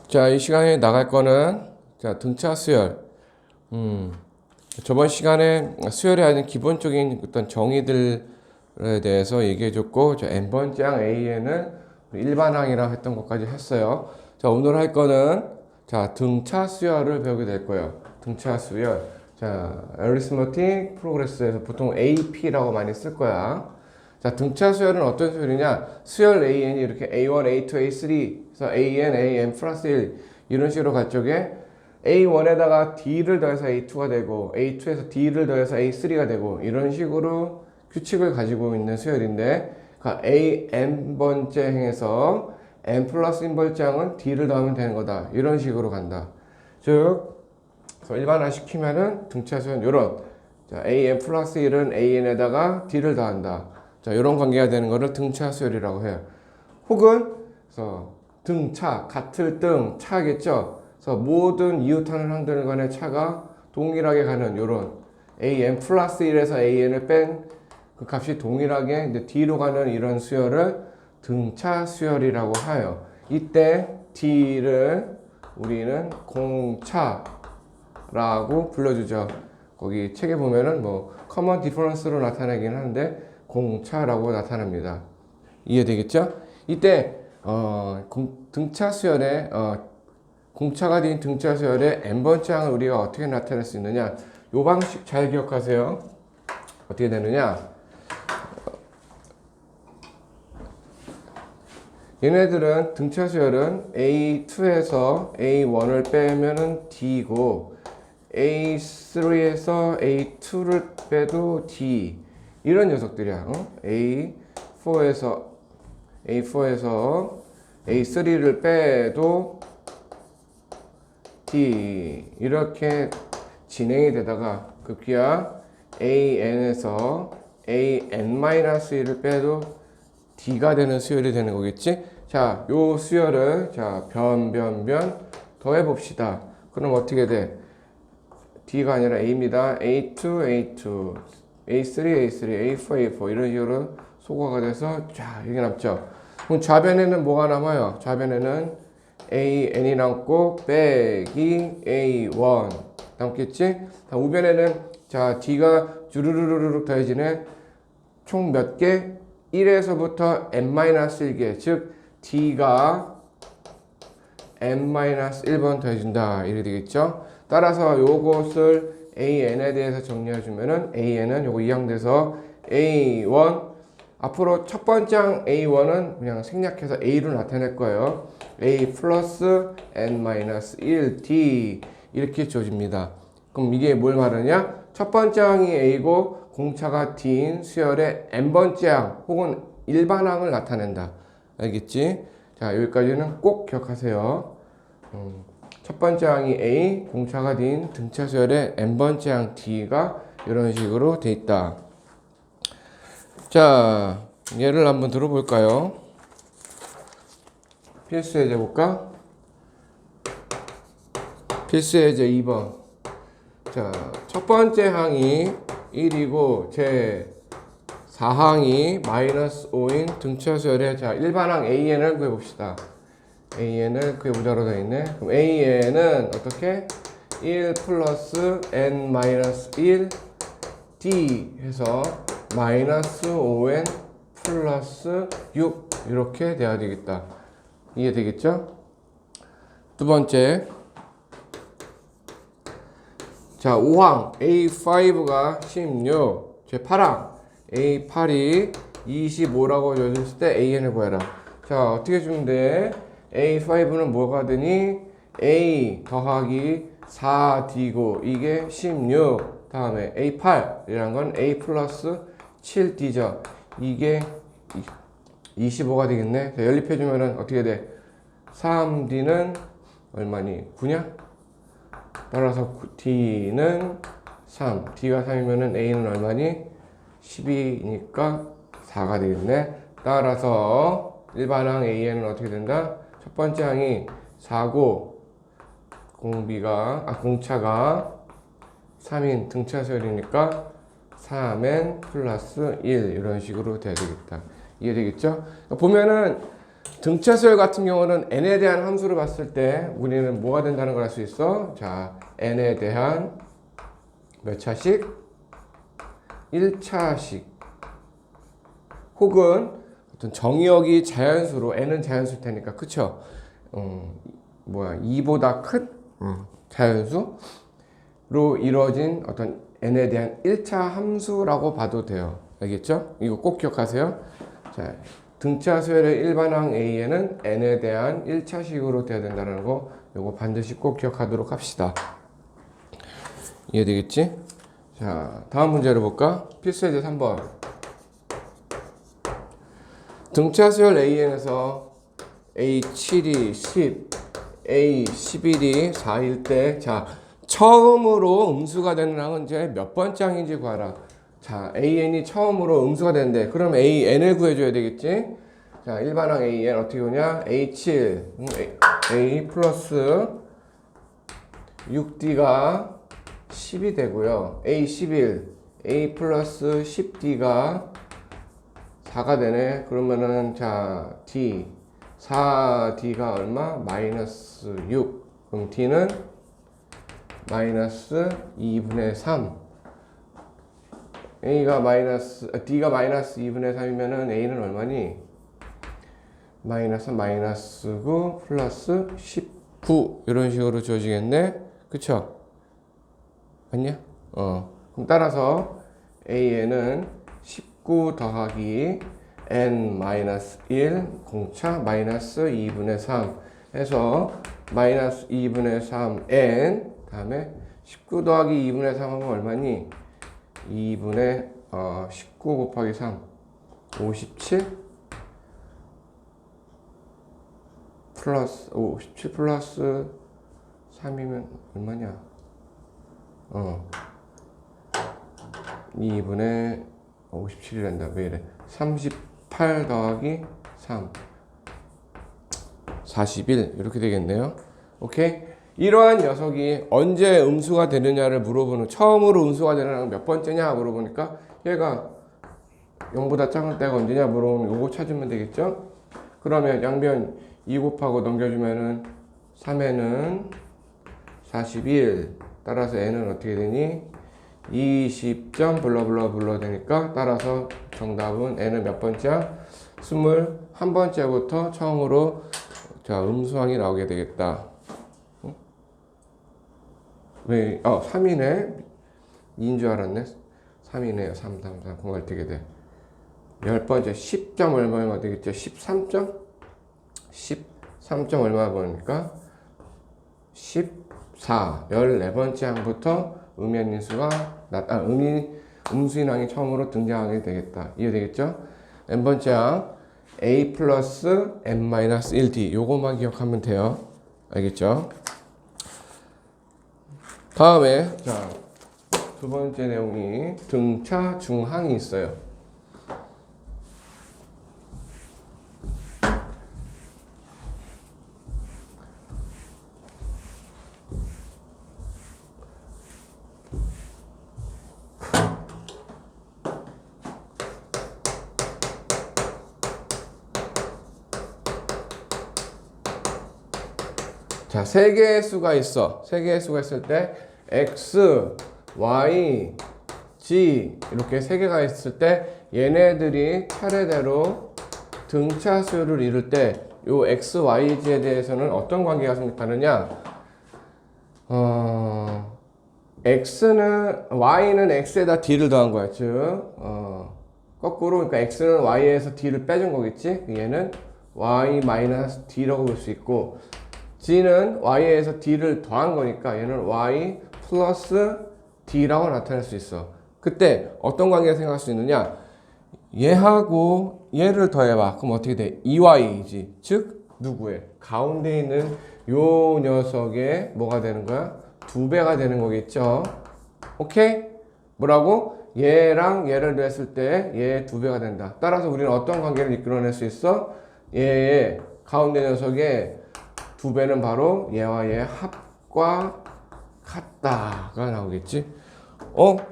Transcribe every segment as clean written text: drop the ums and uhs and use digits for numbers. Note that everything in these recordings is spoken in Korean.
자, 이 시간에 나갈 거는 자, 등차 수열. 저번 시간에 수열의 아주 기본적인 어떤 정의들에 대해서 얘기해줬고, n번째 항 A에는 일반항이라고 했던 것까지 했어요. 자, 오늘 할 거는 자, 등차 수열을 배우게 될 거예요. 등차 수열. 자, Arithmetic Progress에서 보통 AP라고 많이 쓸 거야. 자, 등차 수열은 어떤 수열이냐? 수열 AN이 이렇게 A1, A2, A3, 그래서 AN, AN 플러스 1 이런 식으로 갈 적에 A1에다가 D를 더해서 A2가 되고 A2에서 D를 더해서 A3가 되고 이런 식으로 규칙을 가지고 있는 수열인데, 그러니까 AN번째 행에서 N 플러스 N번째 항은 D를 더하면 되는 거다. 이런 식으로 간다. 즉, 일반화 시키면은 등차 수열은 요런, 자, AN 플러스 1은 AN에다가 D를 더한다. 자, 이런 관계가 되는 것을 등차 수열이라고 해요. 혹은 그래서 등차, 같을 등, 차겠죠. 그래서 모든 이웃하는 항들 간의 차가 동일하게 가는 이런 an 플러스 1에서 an을 뺀 그 값이 동일하게 이제 d로 가는 이런 수열을 등차 수열이라고 해요. 이때 d를 우리는 공차라고 불러주죠. 거기 책에 보면은 뭐 커먼 디퍼런스로 나타내긴 하는데 공차라고 나타납니다. 이해되겠죠? 이때 등차 수열의 공차가 된 등차 수열의 n번째 항을 우리가 어떻게 나타낼 수 있느냐? 요 방식 잘 기억하세요. 어떻게 되느냐? 얘네들은 등차 수열은 A2에서 A1을 빼면은 D고 A3에서 A2를 빼도 D 이런 녀석들이야. A4에서 A3를 빼도 D 이렇게 진행이 되다가 급기야 AN에서 AN-1을 빼도 D가 되는 수열이 되는 거겠지? 자, 요 수열을 자, 변 더해 봅시다. 그럼 어떻게 돼? D가 아니라 A입니다. A2, A2, A3, A3, A4, A4 이런 식으로 소거가 돼서 쫙 이게 남죠. 그럼 좌변에는 뭐가 남아요? 좌변에는 AN이 남고 빼기 A1 남겠지? 우변에는 자 D가 주르르르르 더해지네. 총 몇 개? 1에서부터 n-1개 즉 D가 n-1번 더해준다 이래 되겠죠? 따라서 요것을 AN에 대해서 정리해주면은 AN은 요거 이항돼서 A1 앞으로 첫 번째 항 A1은 그냥 생략해서 A로 나타낼 거예요. A 플러스 N-1 D 이렇게 주어집니다. 그럼 이게 뭘 말하냐? 첫 번째 항이 A고 공차가 D인 수열의 N번째 항 혹은 일반항을 나타낸다. 알겠지? 자, 여기까지는 꼭 기억하세요. 첫 번째 항이 A, 공차가 D인 등차 수열의 N번째 항 D가 이런 식으로 돼 있다. 자, 예를 한번 들어볼까요? 필수 예제 볼까? 필수 예제 2번. 자, 첫 번째 항이 1이고 제 4항이 마이너스 5인 등차 수열의 자, 일반항 AN을 구해봅시다. AN을 구해보자로 되어 있네. 그럼 AN은 어떻게? 1 플러스 N-1 D 해서 마이너스 5n 플러스 6 이렇게 돼야 되겠다. 이해되겠죠? 두 번째, 자 5항 A5가 16 제 8항 A8이 25라고 줘줬을 때 AN을 구해라. 자 어떻게 주면 돼? A5는 뭐가 되니? A 더하기 4D고 이게 16 다음에 A8이란 건 A 플러스 7D죠. 이게 25가 되겠네. 자, 연립해주면은 어떻게 돼? 3D는 얼마니? 9냐? 따라서 D는 3. D가 3이면은 A는 얼마니? 12니까 4가 되겠네. 따라서 일반항 AN은 어떻게 된다? 첫 번째 항이 4고 공차가 3인 등차 수열이니까 3n 플러스 1 이런 식으로 돼야 되겠다. 이해되겠죠? 보면은 등차 수열 같은 경우는 n에 대한 함수를 봤을 때 우리는 뭐가 된다는 걸 알 수 있어? 자, n에 대한 몇 차식? 1차식. 혹은 어떤 정의역이 자연수로, n은 자연수일 테니까, 그쵸? 2보다 큰 자연수로 이루어진 어떤 n에 대한 1차 함수라고 봐도 돼요. 알겠죠? 이거 꼭 기억하세요. 자, 등차 수열의 일반항 A에는 n에 대한 1차식으로 돼야 된다는 거, 요거 반드시 꼭 기억하도록 합시다. 이해되겠지? 자, 다음 문제를 볼까? 필수예제 3번. 등차 수열 AN에서 A7이 10, A11이 4일 때, 자, 처음으로 음수가 되는 항은 이제 몇 번째 항인지 구하라. 자, AN이 처음으로 음수가 되는데, 그럼 AN을 구해줘야 되겠지? 자, 일반항 AN 어떻게 오냐? A7, A 플러스 6D가 10이 되고요. A11, A 플러스 10D가 4가 되네. 그러면은, 자, D, 4D가 얼마? 마이너스 6. 그럼 D는 마이너스 2분의 3. D가 마이너스 2분의 3이면은 A는 얼마니? 마이너스 9 플러스 19. 이런 식으로 주어지겠네. 그쵸? 맞냐? 그럼 따라서 AN은 19 더하기 n-1 공차 마이너스 2분의 3 해서 마이너스 2분의 3 n 다음에 19 더하기 2분의 3 하면 얼마니? 2분의 19 곱하기 3 57 플러스 3이면 얼마냐? 2분의 57이란다. 왜 이래? 38 더하기 3 41 이렇게 되겠네요. 오케이? 이러한 녀석이 언제 음수가 되느냐를 물어보는, 처음으로 음수가 되느냐는 몇 번째냐 물어보니까 얘가 0보다 작은 때가 언제냐 물어보면 요거 찾으면 되겠죠? 그러면 양변 2 곱하고 넘겨주면은 3에는 41, 따라서 n은 어떻게 되니? 20점 블러블러 되니까 따라서 정답은 n은 몇 번째야? 21번째부터 처음으로 자 음수항이 나오게 되겠다. 왜? 3이네? 2인 줄 알았네. 3이네요. 3 그럼 어떻게 돼? 10번째 10점 얼마면 되겠죠? 13점? 13점 얼마 보니까 14. 14번째 항부터 음수인항이 처음으로 등장하게 되겠다. 이해되겠죠? n번째 항 a 플러스 n-1d 요것만 기억하면 돼요. 알겠죠? 다음에 자, 두 번째 내용이 등차 중항이 있어요. 자, 세 개의 수가 있어. 세 개의 수가 있을 때 x, y, g 이렇게 세 개가 있을 때 얘네들이 차례대로 등차 수열을 이룰 때 요 x, y, g에 대해서는 어떤 관계가 성립하느냐? y는 x에다 d를 더한 거야. 즉, 거꾸로, 그러니까 x는 y에서 d를 빼준 거겠지? 얘는 y-d라고 볼 수 있고, g는 y에서 d를 더한 거니까 얘는 y 플러스 d라고 나타낼 수 있어. 그때 어떤 관계가 생각할 수 있느냐? 얘하고 얘를 더해봐. 그럼 어떻게 돼? 2y이지. 즉 누구의? 가운데 있는 요 녀석의 뭐가 되는 거야? 2배가 되는 거겠죠. 오케이? 뭐라고? 얘랑 얘를 더했을 때 얘 2배가 된다. 따라서 우리는 어떤 관계를 이끌어낼 수 있어? 얘의 가운데 녀석의 2배는 바로 얘와 얘의 합과 같다가 나오겠지.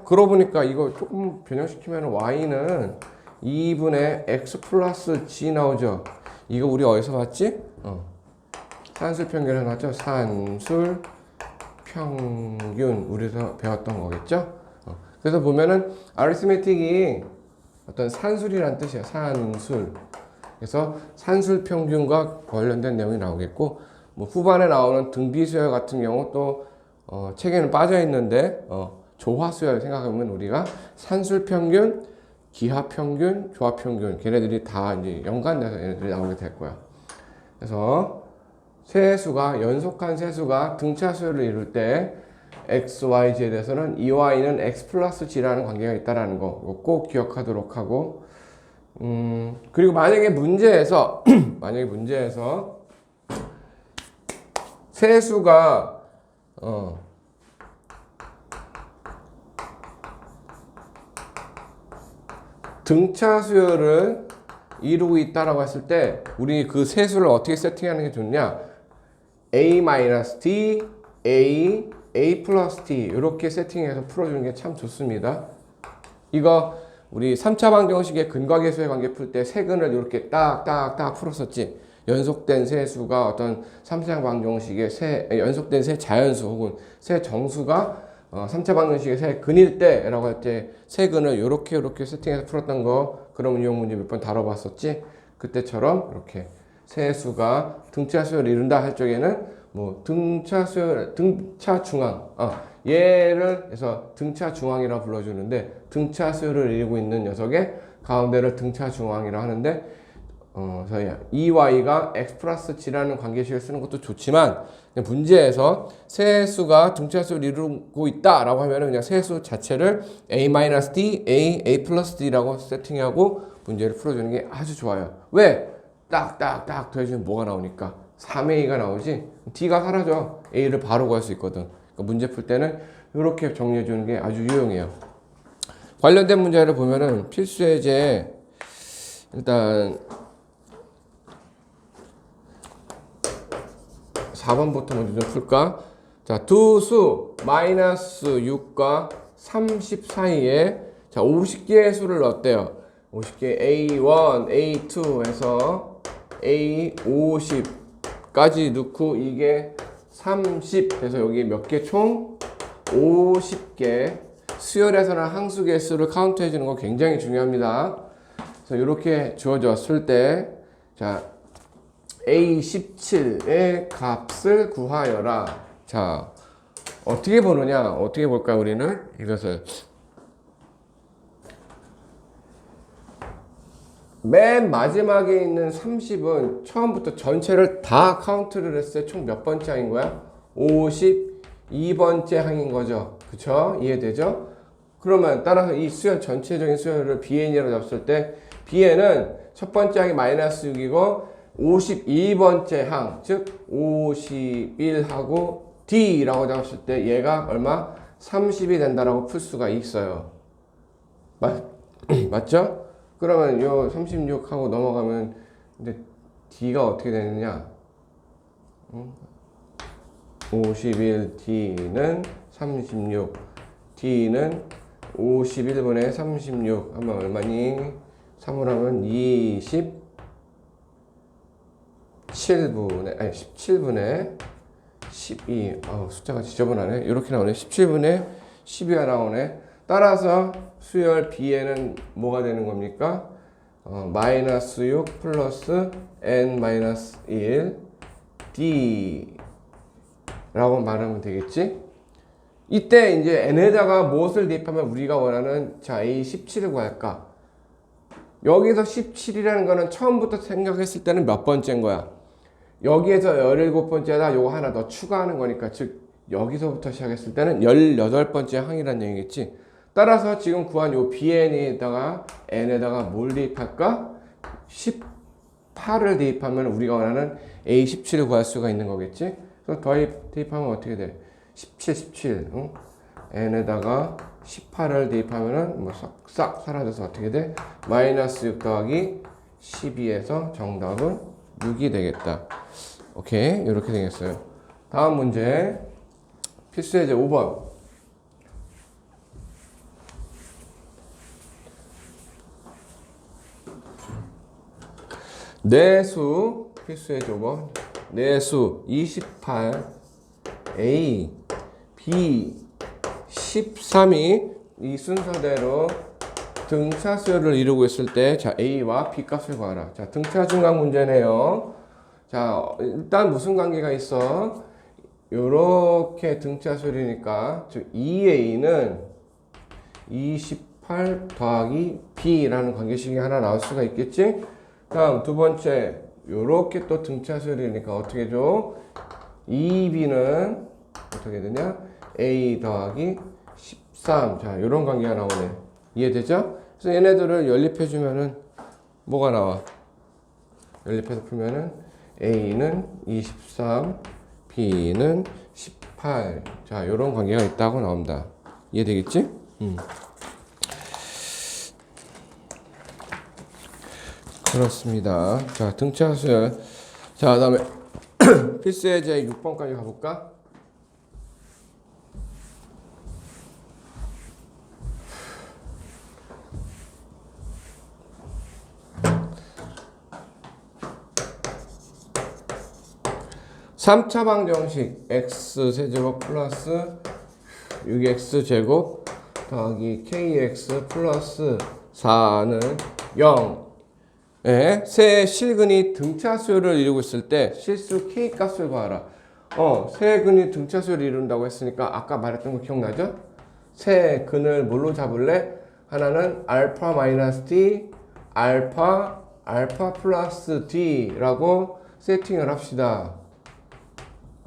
그러고 보니까 이거 조금 변형시키면 y는 2분의 x 플러스 g 나오죠. 이거 우리 어디서 봤지? 산술 평균을 나왔죠? 산술 평균 우리서 배웠던 거겠죠? 그래서 보면은 아리스메틱이 어떤 산술이란 뜻이야. 산술. 그래서 산술 평균과 관련된 내용이 나오겠고, 뭐 후반에 나오는 등비수열 같은 경우 또 책에는 빠져 있는데 조화수열 생각하면 우리가 산술 평균, 기하 평균, 조화 평균 걔네들이 다 이제 연관돼서 얘네들이 나오게 될 거야. 그래서 세수가 연속한 세수가 등차 수열을 이룰 때 x, y, z에 대해서는 이 y는 x 플러스 g라는 관계가 있다라는 거 꼭 기억하도록 하고, 그리고 만약에 문제에서 만약에 문제에서 세수가 등차 수열을 이루고 있다라고 했을 때 우리 그 세수를 어떻게 세팅하는 게 좋냐? a-t, a 플러스 t 이렇게 세팅해서 풀어주는 게 참 좋습니다. 이거 우리 3차 방정식의 근과 계수의 관계 풀 때 세근을 이렇게 딱딱딱 풀었었지. 연속된 세수가 어떤 3차 방정식의 연속된 세 자연수 혹은 세 정수가 3차 방정식의 세 근일 때라고 할 때 세근을 이렇게 세팅해서 풀었던 거, 그런 운용 문제 몇 번 다뤄봤었지. 그때처럼 이렇게 세수가 등차 수열을 이룬다 할 적에는 뭐 등차 수열, 등차 중앙, 얘를 해서 등차 중앙이라 불러주는데, 등차 수열을 이루고 있는 녀석의 가운데를 등차 중앙이라 하는데, 저희 EY가 X 플러스 G라는 관계식을 쓰는 것도 좋지만, 문제에서 세수가 등차 수열을 이루고 있다라고 하면 그냥 세수 자체를 A-D, A 플러스 D라고 세팅하고 문제를 풀어주는 게 아주 좋아요. 왜? 딱딱딱 더해주면 뭐가 나오니까 3A가 나오지 D가 사라져. A를 바로 구할 수 있거든. 그러니까 문제 풀 때는 이렇게 정리해 주는 게 아주 유용해요. 관련된 문제를 보면은 필수 예제 일단 4번부터 먼저 좀 풀까? 자, 두 수 마이너스 6과 30 사이에 자 50개의 수를 넣었대요. 50개 A1, A2 해서 A50까지 넣고 이게 30 해서 여기 몇 개 총 50개. 수열에서는 항수 개수를 카운트 해주는 거 굉장히 중요합니다. 그래서 이렇게 주어졌을 때 자 A17의 값을 구하여라. 자 어떻게 보느냐? 어떻게 볼까 우리는 이것을 맨 마지막에 있는 30은 처음부터 전체를 다 카운트를 했을 때 총 몇 번째 항인 거야? 52번째 항인 거죠. 그쵸? 이해되죠? 그러면 따라서 이 수열 전체적인 수열을 BN이라고 잡았을 때 BN은 첫 번째 항이 마이너스 6이고 52번째 항, 즉 51하고 D라고 잡았을 때 얘가 얼마? 30이 된다라고 풀 수가 있어요. 맞죠? 그러면 요 36하고 넘어가면 근데 D가 어떻게 되느냐? 51 D는 36 D는 51분의 36 하면 얼마니? 3으로 하면 17분의 12 숫자가 지저분하네. 이렇게 나오네. 17분의 12가 나오네. 따라서 수열 B에는 뭐가 되는 겁니까? 마이너스 6 플러스 N 마이너스 1 D 라고 말하면 되겠지? 이때 이제 N에다가 무엇을 대입하면 우리가 원하는 자 A17을 구할까? 여기서 17이라는 거는 처음부터 생각했을 때는 몇 번째인 거야? 여기에서 17번째다 요거 하나 더 추가하는 거니까, 즉 여기서부터 시작했을 때는 18번째 항이라는 얘기겠지. 따라서 지금 구한 요 BN에다가 N에다가 뭘 대입할까? 18을 대입하면 우리가 원하는 A17을 구할 수가 있는 거겠지. 그래서 대입하면 어떻게 돼? 17 응? N에다가 18을 대입하면은 뭐 싹 사라져서 어떻게 돼? 마이너스 6 더하기 12에서 정답은 6이 되겠다. 오케이, 이렇게 되겠어요. 다음 문제 필수 예제 5번. 내수 필수의 조건 내수 28 A B 13이 이 순서대로 등차 수열을 이루고 있을 때 자 A와 B 값을 구하라. 자 등차 증강 문제네요. 자 일단 무슨 관계가 있어? 요렇게 등차 수열이니까 즉 2A는 28 더하기 B라는 관계식이 하나 나올 수가 있겠지? 다음 두 번째 요렇게 또 등차 수열이니까 어떻게 줘? 2B는 어떻게 되냐? A 더하기 13. 자 요런 관계가 나오네. 이해되죠? 그래서 얘네들을 연립해주면은 뭐가 나와? 연립해서 풀면은 A는 23, B는 18. 자 요런 관계가 있다고 나옵니다. 이해되겠지? 그렇습니다. 자, 등차 수열. 자, 그 다음에 필수의 제 6번까지 가볼까? 삼차 방정식 x세제곱 플러스 6x제곱 더하기 kx 플러스 4는 0. 예, 세 실근이 등차 수열을 이루고 있을 때 실수 k 값을 구하라. 세 근이 등차 수열을 이룬다고 했으니까 아까 말했던 거 기억나죠? 세 근을 뭘로 잡을래? 하나는 알파 마이너스 d, 알파 플러스 d라고 세팅을 합시다.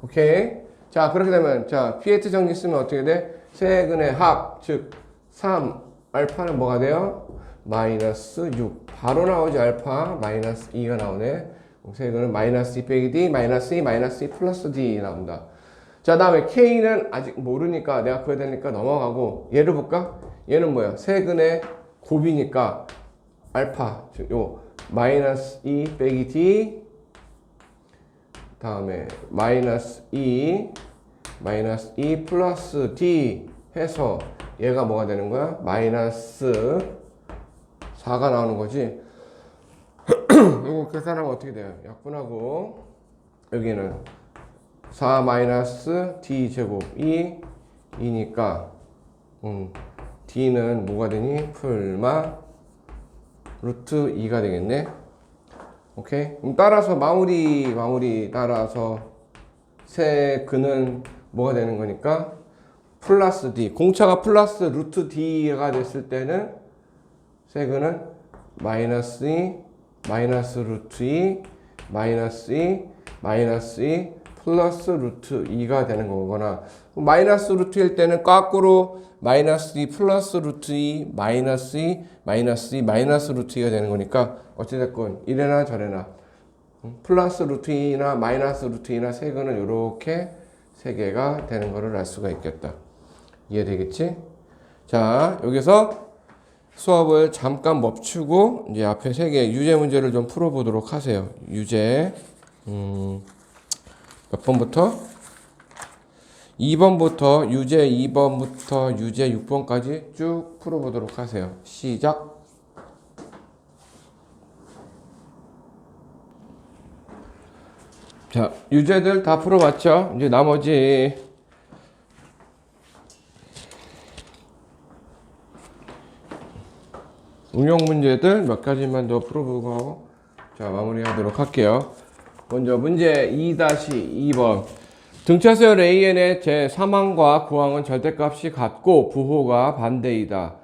오케이. 자, 그렇게 되면 자, 피에트 정리 쓰면 어떻게 돼? 세 근의 합, 즉 3, 알파는 뭐가 돼요? 마이너스 6. 바로 나오지. 알파 마이너스 2가 나오네. 그래서 이거는 마이너스 2 빼기 d 마이너스 2 마이너스 2 플러스 d 나온다. 자 다음에 k는 아직 모르니까 내가 구해야 되니까 넘어가고 얘를 볼까? 얘는 뭐야? 세근의 곱이니까 알파 즉 요 마이너스 2 빼기 d 다음에 마이너스 2 플러스 d 해서 얘가 뭐가 되는 거야? 마이너스 4가 나오는 거지. 이거 계산하면 어떻게 돼요? 약분하고 여기는 4 마이너스 d 제곱이 2니까 d는 뭐가 되니? 풀마 루트 2가 되겠네. 오케이. 그럼 따라서 마무리 따라서 세 근은 뭐가 되는 거니까 플러스 d. 공차가 플러스 루트 d가 됐을 때는 세근은 마이너스 2, 마이너스 루트 2, 마이너스 2, 마이너스 2, 플러스 루트 2가 되는 거거나 마이너스 루트일 때는 거꾸로 마이너스 2, 플러스 루트 2, 마이너스 2, 마이너스 2, 마이너스 루트 2가 되는 거니까 어찌됐건 이래나 저래나 플러스 루트 2나 마이너스 루트 2나 세근은 이렇게 세 개가 되는 거를 알 수가 있겠다. 이해되겠지? 자 여기서 수업을 잠깐 멈추고 이제 앞에 세 개 유제 문제를 좀 풀어보도록 하세요. 유제 몇 번부터? 2번부터 유제 2번부터 유제 6번까지 쭉 풀어보도록 하세요. 시작. 자 유제들 다 풀어봤죠? 이제 나머지 응용 문제들 몇 가지만 더 풀어보고 자 마무리하도록 할게요. 먼저 문제 2-2번 등차수열 AN의 제3항과 9항은 절대값이 같고 부호가 반대이다.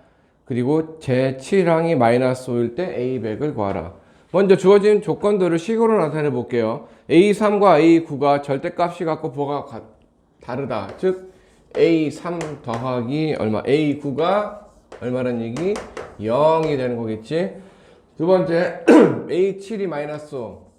그리고 제7항이 마이너스 5일 때 A100을 구하라. 먼저 주어진 조건들을 식으로 나타내 볼게요. A3과 A9가 절대값이 같고 부호가 다르다. 즉 A3 더하기 얼마? A9가 얼마란 얘기? 0이 되는 거겠지. 두 번째 A7이 마이너스 5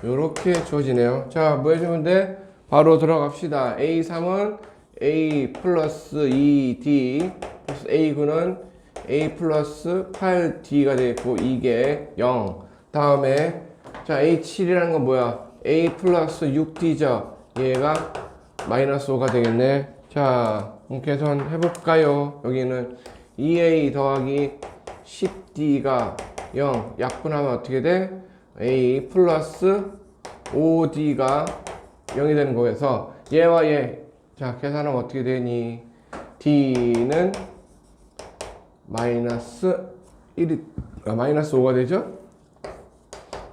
요렇게 주어지네요. 자 뭐 해주면 돼? 바로 들어갑시다. A3은 A 플러스 2D 플러스 A9는 A 플러스 8D가 되겠고 이게 0. 다음에 자 A7이라는 건 뭐야? A 플러스 6D죠. 얘가 마이너스 5가 되겠네. 자 계산해볼까요? 여기는 2A 더하기 10D가 0 약분하면 어떻게 돼? A 플러스 5D가 0이 되는 거에서 얘와 얘, 자 계산하면 어떻게 되니? D는 마이너스 1이 마이너스 5가 되죠?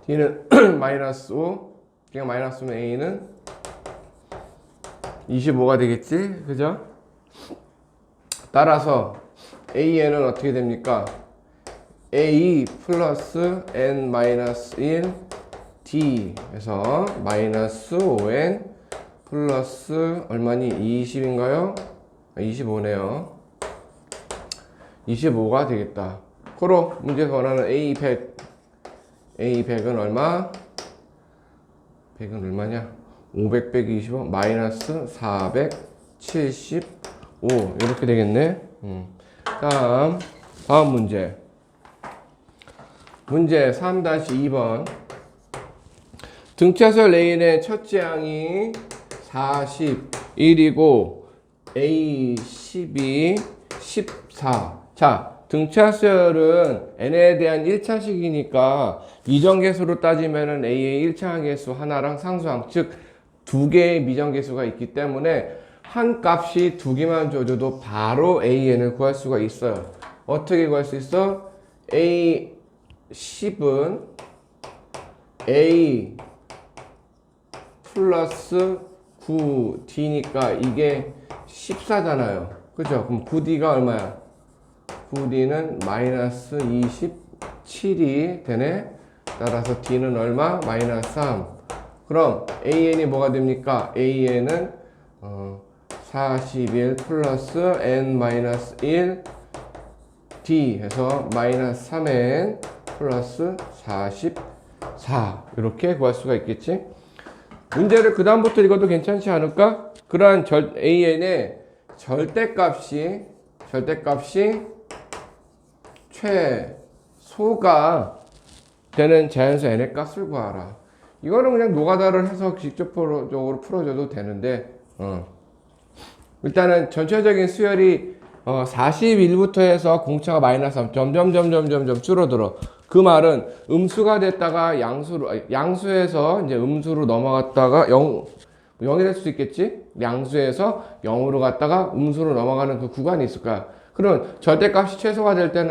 D는 마이너스 5, D가 마이너스면 A는 25가 되겠지? 그죠? 따라서 AN은 어떻게 됩니까? A 플러스 N 마이너스 1 D에서 마이너스 5N 플러스 얼마니? 20인가요? 25네요. 25가 되겠다. 그로 문제에서 원하는 A100은 얼마? 100은 얼마냐? 500 빼기 25 마이너스 475 이렇게 되겠네. 다음 문제. 문제 3-2번. 등차수열 A의 첫째 항이 41이고 A12 14. 자, 등차수열은 n에 대한 1차식이니까 미정계수로 따지면은 A의 1차 항계수 하나랑 상수항, 즉 두 개의 미정계수가 있기 때문에 한 값이 두 개만 줘줘도 바로 AN을 구할 수가 있어요. 어떻게 구할 수 있어? A10은 A 플러스 9D니까 이게 14잖아요. 그죠? 그럼 9D가 얼마야? 9D는 마이너스 27이 되네. 따라서 D는 얼마? 마이너스 3. 그럼 AN이 뭐가 됩니까? AN은 41 플러스 N 마이너스 1 D 해서 마이너스 3N 플러스 44 이렇게 구할 수가 있겠지? 문제를 그 다음부터 읽어도 괜찮지 않을까? 그러한 AN의 절대값이 최소가 되는 자연수 n의 값을 구하라. 이거는 그냥 노가다를 해서 직접적으로 풀어줘도 되는데, 일단은 전체적인 수열이 41부터 해서 공차가 마이너스 3 점점 줄어들어. 그 말은 음수가 됐다가 양수에서 이제 음수로 넘어갔다가 0이 될 수도 있겠지? 양수에서 0으로 갔다가 음수로 넘어가는 그 구간이 있을 거야. 그럼 절대값이 최소가 될 때는